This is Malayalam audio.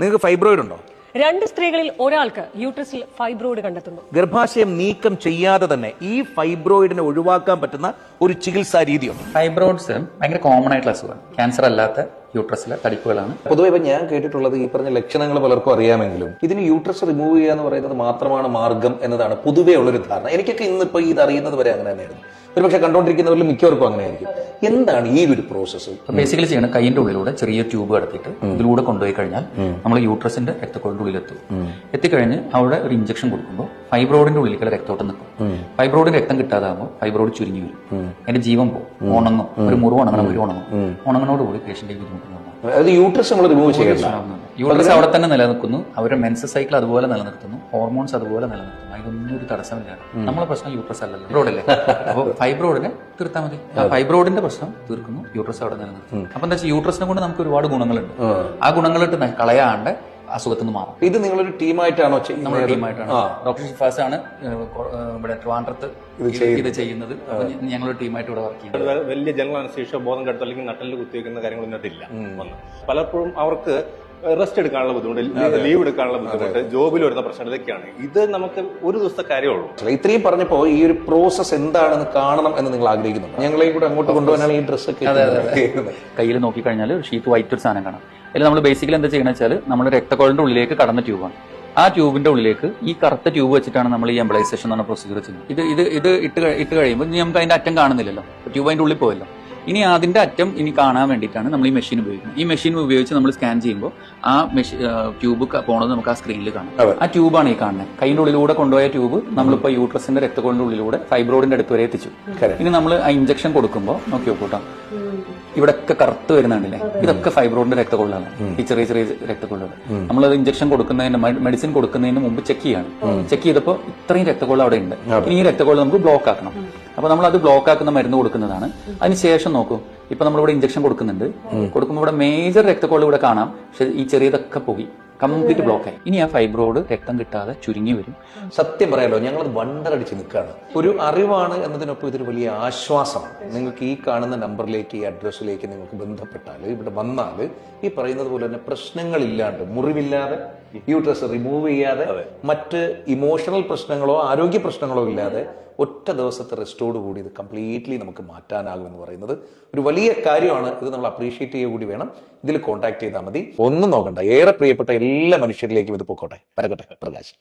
നിങ്ങൾക്ക് ഫൈബ്രോയിഡ് ഉണ്ടോ? 2 സ്ത്രീകളിൽ ഒരാൾക്ക് യൂട്രസിൽ ഫൈബ്രോയിഡ് കണ്ടെത്തുന്നു. ഗർഭാശയം നീക്കം ചെയ്യാതെ തന്നെ ഈ ഫൈബ്രോയിഡിനെ ഒഴിവാക്കാൻ പറ്റുന്ന ഒരു ചികിത്സാ രീതിയുണ്ട്. ഫൈബ്രോയിഡ്സ് ഭയങ്കര കോമൺ ആയിട്ടുള്ള അസുഖമാണ്. ക്യാൻസർ അല്ലാത്ത യൂട്രസിലെ തടിപ്പുകളാണ്. പൊതുവെ ഇപ്പം ഞാൻ കേട്ടിട്ടുള്ളത് ഈ പറഞ്ഞ ലക്ഷണങ്ങൾ പലർക്കും അറിയാമെങ്കിലും ഇതിന് യൂട്രസ് റിമൂവ് ചെയ്യുക എന്ന് പറയുന്നത് മാത്രമാണ് മാർഗം എന്നതാണ് പൊതുവേ ഉള്ളൊരു ധാരണ. എനിക്കൊക്കെ ഇന്നിപ്പോൾ ഇത് അറിയുന്നത് വരെ അങ്ങനെ തന്നെയായിരുന്നു. ഒരുപക്ഷെ കണ്ടുകൊണ്ടിരിക്കുന്നവരിൽ മിക്കവർക്കും അങ്ങനെയായിരിക്കും. എന്താണ് ഈ ഒരു പ്രോസസ്സ്? ബേസിക്കലി ചെയ്യണം, കൈയിന്റെ ഉള്ളിലൂടെ ചെറിയ ട്യൂബ് കടത്തിയിട്ട് ഇതിലൂടെ കൊണ്ടുപോയി കഴിഞ്ഞാൽ നമ്മൾ യൂട്രസിന്റെ രക്തക്കൊഴിന്റെ ഉള്ളിലെത്തും. എത്തിക്കഴിഞ്ഞ് അവിടെ ഒരു ഇഞ്ചക്ഷൻ കൊടുക്കുമ്പോൾ ഫൈബ്രോയിഡിന്റെ ഉള്ളിലേക്കുള്ള രക്തോട്ടം നിൽക്കും. ഫൈബ്രോയിഡിന് രക്തം കിട്ടാതാകുമ്പോൾ ഫൈബ്രോയിഡ് ചുരുങ്ങി വരും, അതിന്റെ ജീവൻ പോകും, ഉണങ്ങും. ഒരു മുറിവ് ഉണങ്ങണം, ഒരു ഉണങ്ങണോടുകൂടി പേഷ്യന്റിന്റെ ബുദ്ധിമുട്ട്. യൂട്രസ് നമ്മൾ റിമൂവ് ചെയ്യണം. യൂട്രസ് അവിടെ തന്നെ നിലനിൽക്കുന്നു, അവരുടെ മെൻസസ് സൈക്കിൾ അതുപോലെ നിലനിർത്തുന്നു, ഹോർമോൺസ് അതുപോലെ നിലനിർത്തുന്നു. അതിനൊന്നും ഒരു തടസ്സമില്ല. നമ്മളെ പ്രശ്നം യൂട്രസ് അല്ലല്ലോ, ഫൈബ്രോയിഡല്ലേ. അപ്പോൾ ഫൈബ്രോയിഡിനെ തീർത്താൽ മതി. ആ ഫൈബ്രോയിഡിന്റെ പ്രശ്നം തീർക്കുന്നു, യൂട്രസ് അവിടെ നിലനിർത്തുന്നു. അപ്പൊ എന്താ വെച്ചാൽ യൂട്രസിനെ കൊണ്ട് നമുക്ക് ഒരുപാട് ഗുണങ്ങളുണ്ട്. ആ ഗുണങ്ങളിട്ട് കളയാണ്ട് അസുഖത്തിന് മാറും. ഇത് നിങ്ങളൊരു ടീമായിട്ടാണോ ചെയ്യുന്നത്? നമ്മുടെ ടീമായിട്ടാണ്. ഡോക്ടർ ഷിഫാസ് ആണ് ഇവിടെ ട്രിവാൻഡ്രത്ത് ഇത് ചെയ്യുന്നത്. ഞങ്ങളൊരു ടീമായിട്ട് ഇവിടെ വർക്ക് ചെയ്യുന്നത്. വലിയ ജനറൽ അനസ്തീഷ്യ, ബോധം കെടുത്ത് അല്ലെങ്കിൽ നട്ടലിൽ കുത്തിവെക്കുന്ന കാര്യങ്ങളൊന്നും ഇല്ല. പലപ്പോഴും അവർക്ക് റെസ്റ്റ് എടുക്കാനുള്ള ബുദ്ധിമുട്ട്, ലീവ് എടുക്കാനുള്ള ബുദ്ധിമുട്ട്, ജോബിൽ വരുന്ന പ്രശ്നം, ഇതൊക്കെയാണ്. ഇത് നമുക്ക് ഒരു ദിവസത്തെ കാര്യമുള്ളൂ. ഇത്രയും പറഞ്ഞപ്പോ ഈ ഒരു പ്രോസസ് എന്താണെന്ന് കാണണം എന്ന് നിങ്ങൾ ആഗ്രഹിക്കുന്നുണ്ട്. ഞങ്ങളെയും കൂടെ അങ്ങോട്ട് കൊണ്ടുപോകാനാണ് ഈ ഡ്രസ്സ് ഒക്കെ. കയ്യിൽ നോക്കിക്കഴിഞ്ഞാൽ ഷീറ്റ് വൈറ്റ് ഒരു സാധനം കാണാം. അതിൽ നമ്മൾ ബേസിക്കലി എന്താ ചെയ്യണമെന്ന് വെച്ചാൽ നമ്മുടെ രക്തക്കൊഴലിന്റെ ഉള്ളിലേക്ക് കടന്ന ട്യൂബാണ്. ആ ട്യൂബിന്റെ ഉള്ളിലേക്ക് ഈ കറുത്ത ട്യൂബ് വെച്ചിട്ടാണ് നമ്മൾ ഈ എംബിളൈസേഷൻ എന്ന പ്രൊസീജിയർ ചെയ്യുന്നത്. ഇത് ഇട്ട് കഴിയുമ്പോൾ നമുക്ക് അതിന്റെ അറ്റം കാണുന്നില്ലല്ലോ, ട്യൂബ് അതിന്റെ ഉള്ളിൽ പോയല്ലോ. ഇനി അതിന്റെ അറ്റം ഇനി കാണാൻ വേണ്ടിയിട്ടാണ് നമ്മൾ ഈ മെഷീൻ ഉപയോഗിക്കുന്നത്. ഈ മെഷീൻ ഉപയോഗിച്ച് നമ്മൾ സ്കാൻ ചെയ്യുമ്പോൾ ആ ട്യൂബ് പോണത് നമുക്ക് ആ സ്ക്രീനിൽ കാണാം. ആ ട്യൂബാണ് ഈ കാണുന്നത്. കൈന്റെ ഉള്ളിലൂടെ കൊണ്ടുപോയ ട്യൂബ് നമ്മളിപ്പോൾ യൂട്രസിന്റെ രക്തക്കൊഴിന്റെ ഉള്ളിലൂടെ ഫൈബ്രോയിഡിന്റെ അടുത്ത് വരെ എത്തിച്ചു. ഇനി നമ്മൾ ആ ഇഞ്ചക്ഷൻ കൊടുക്കുമ്പോൾ നോക്കി നോക്കൂട്ടാ, ഇവിടെയൊക്കെ കറുത്ത് വരുന്നുണ്ടല്ലേ, ഇതൊക്കെ ഫൈബ്രോയിഡിന്റെ രക്തക്കൊള്ളാണ്. ഈ ചെറിയ ചെറിയ രക്തക്കൊള്ളുകൾ നമ്മളത് ഇഞ്ചക്ഷൻ കൊടുക്കുന്നതിന്, മെഡിസിൻ കൊടുക്കുന്നതിന് മുമ്പ് ചെക്ക് ചെയ്യാണ്. ചെക്ക് ചെയ്തപ്പോൾ ഇത്രയും രക്തക്കൊള്ള അവിടെ ഉണ്ട്. ഇനി ഈ രക്തക്കൊള്ള നമുക്ക് ബ്ലോക്ക് ആക്കണം. അപ്പൊ നമ്മൾ അത് ബ്ലോക്ക് ആക്കുന്ന മരുന്ന് കൊടുക്കുന്നതാണ്. അതിനുശേഷം നോക്കൂ, ഇപ്പൊ നമ്മളിവിടെ ഇഞ്ചക്ഷൻ കൊടുക്കുന്നുണ്ട്. കൊടുക്കുമ്പോൾ ഇവിടെ മേജർ രക്തക്കൊള്ള ഇവിടെ കാണാം, പക്ഷെ ഈ ചെറിയതൊക്കെ പോയി കംപ്ലീറ്റ് ബ്ലോക്കായി. ഇനി ആ ഫൈബ്രോയിഡ് രക്തം കിട്ടാതെ ചുരുങ്ങി വരും. സത്യം പറയാലോ, ഞങ്ങളത് വണ്ടറടിച്ച് നിൽക്കുകയാണ്. ഒരു അറിവാണ് എന്നതിനൊപ്പം ഇതൊരു വലിയ ആശ്വാസമാണ്. നിങ്ങൾക്ക് ഈ കാണുന്ന നമ്പറിലേക്ക്, ഈ അഡ്രസ്സിലേക്ക് നിങ്ങൾക്ക് ബന്ധപ്പെട്ടാൽ, ഇവിടെ വന്നാൽ ഈ പറയുന്നത് പോലെ തന്നെ പ്രശ്നങ്ങളില്ലാണ്ട്, മുറിവില്ലാതെ, യൂട്രസ് റിമൂവ് ചെയ്യാതെ, മറ്റ് ഇമോഷണൽ പ്രശ്നങ്ങളോ ആരോഗ്യ പ്രശ്നങ്ങളോ ഇല്ലാതെ ഒറ്റ ദിവസത്തെ റെസ്റ്റോട് കൂടി ഇത് കംപ്ലീറ്റ്ലി നമുക്ക് മാറ്റാനാകുമെന്ന് പറയുന്നത് ഒരു വലിയ കാര്യമാണ്. ഇത് നമ്മൾ അപ്രീഷിയേറ്റ് ചെയ്യുക കൂടി വേണം. ഇതിൽ കോൺടാക്ട് ചെയ്താൽ മതി. ഒന്നും നോക്കണ്ട, ഏറെ പ്രിയപ്പെട്ട എല്ലാ മനുഷ്യരിലേക്കും ഇത് പൊക്കോട്ടെ. പരക്കട്ടെ പ്രകാശ്.